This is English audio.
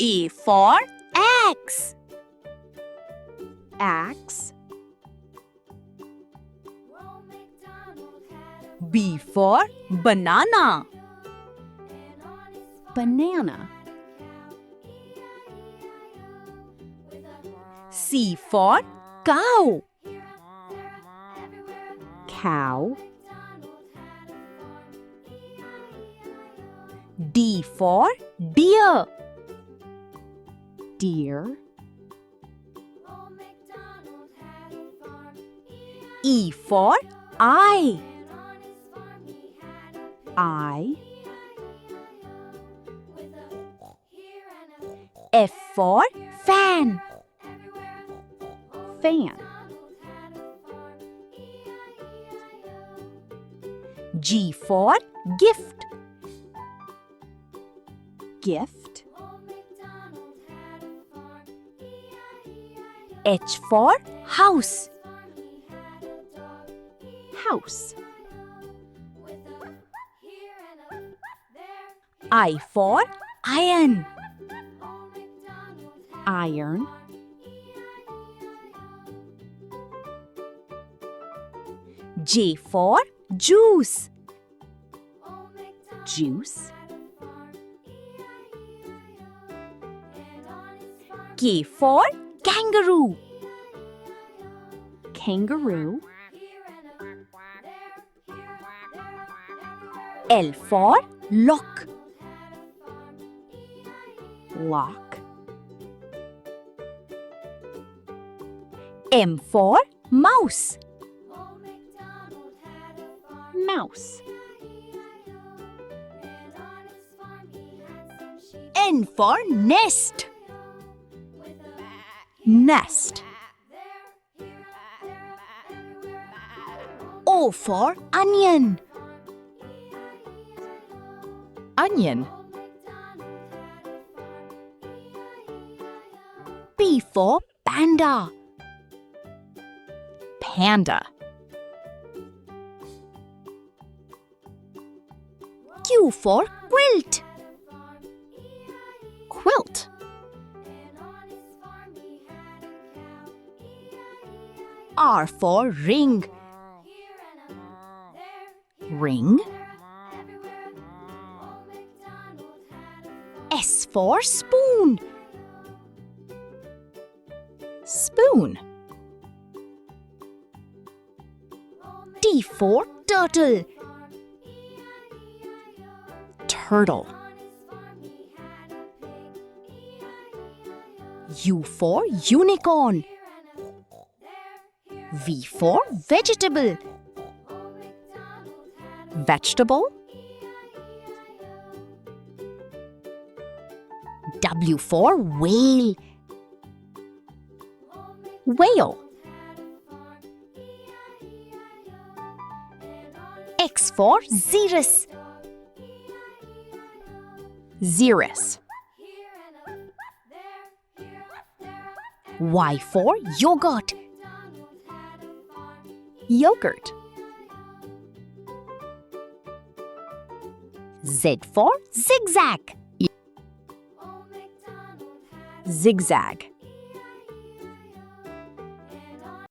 A for axe. Axe. B for banana. Banana. C for cow. Cow. D for deer. Deer. E for eye. Eye. F for fan. Fan. G for gift. Gift. H for house. House. I for iron. Iron. J for juice. Juice. K for kangaroo. Kangaroo. L for lock. Lock. M for mouse. Mouse. N for nest. Nest. O for onion. Onion. P for panda. Panda. Q for quilt. Quilt. R for ring. Ring. S for spoon. Spoon. T for turtle. Turtle. U for unicorn. V for vegetable. Vegetable. W for whale. Whale. X for xeris. Xeris. Y for yogurt. Yogurt. Z for zigzag. Zigzag.